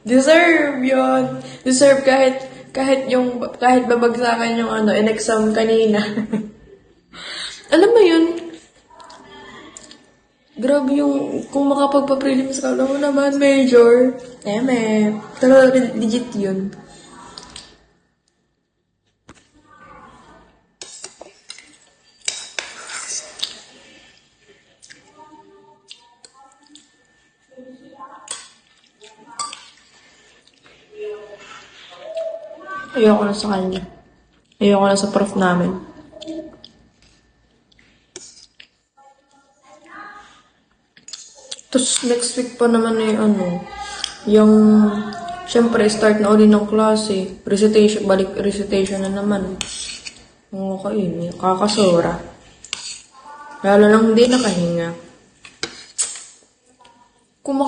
Deserve yun. Deserve kahit babagsakan yung ano, in exam kanina. Alam mo yun, grabe yung, kung makapagpa-prelims ka, alam mo naman, major. Pero legit yun. Ayoko na sa kanya. Ayoko na sa prof namin. Tapos next week pa naman yung syempre start na uli ng klase. Recitation, balik recitation na naman. Okay, kakasura. Lalo lang hindi nakahinga. Kung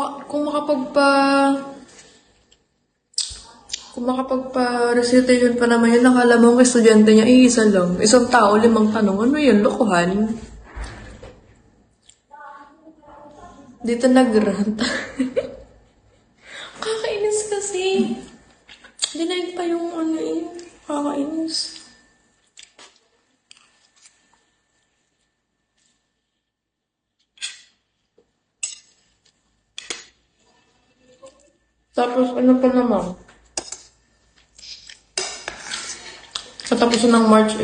makapagpa-recitation pa naman yun, nakala mo ang estudyante niya, isa lang. Isang tao, 5 tanong. Ano yun? Lokohan? Dito nag-rant. Kakainis kasi. Dinaig pa yung kakainis. Tapos ano pa naman? Katapusan ng March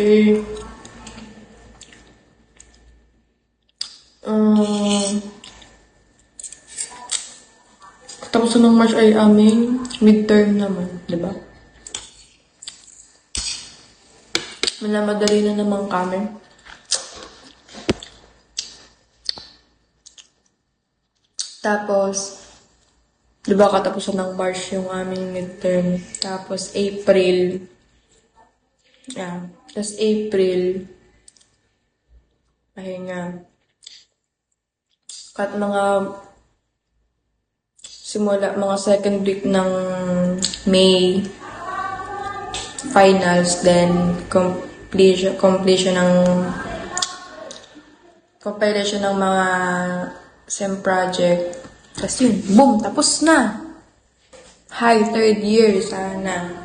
katapusan ng March ay aming midterm naman, di ba? Malamadali na naman kami. Tapos, di ba katapusan ng March yung aming midterm. Tapos April. Tapos April. Pahinga. Kat mga second week ng May finals, then compilation ng mga SEM project. Tapos yun, boom, tapos na. Hi, 3rd year, sana.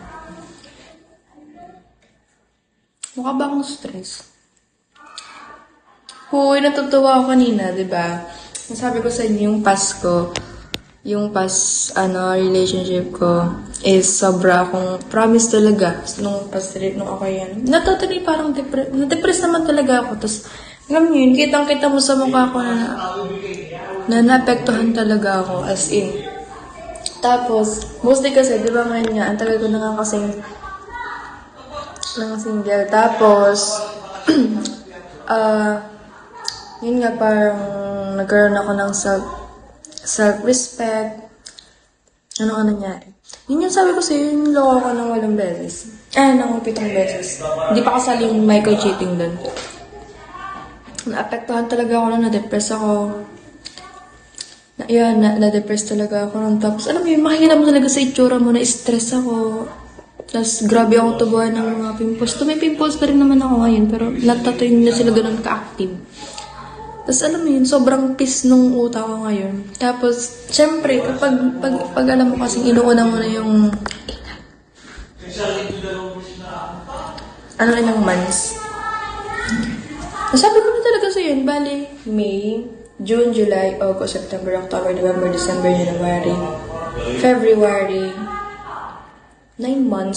Mukha ba akong stress? Hoy, natutuwa ako kanina, di ba? Nasabi ko sa inyo yung past relationship ko is sobra akong promise talaga. Nung ako yan. Natotally parang na-depress naman talaga ako. Tapos, alam niyo yun, kitang-kita mo sa mukha ko na naapektuhan talaga ako, as in. Tapos, mostly kasi, di ba ngayon nga, ang tagal ko na nga kasing single. Tapos, yun nga, parang nagkaroon ako ng self-respect. Ano nga nangyari? Yun yung sabi ko sa'yo, yung loko ko ng 8 beses. Ng 7 beses. Hindi pa kasali yung micro-cheating doon. Naapektuhan talaga ako na na-depress ako. Na-depress talaga ako. Tapos, alam mo yun, makikita mo talaga sa itsura mo na stress ako. Tapos, grabe akong tubuhan ng mga pimples. May pimples pa rin naman ako ngayon, pero natatuloy na sila ganun ka-active. Tapos, alam mo yun, sobrang peace nung utak ko ngayon. Tapos, syempre, pag alam mo kasing inuuna mo na yung ilang months. Sabi ko na talaga sa yun, bali, May, June, July, August, September, October, November, December, January, February, 9 months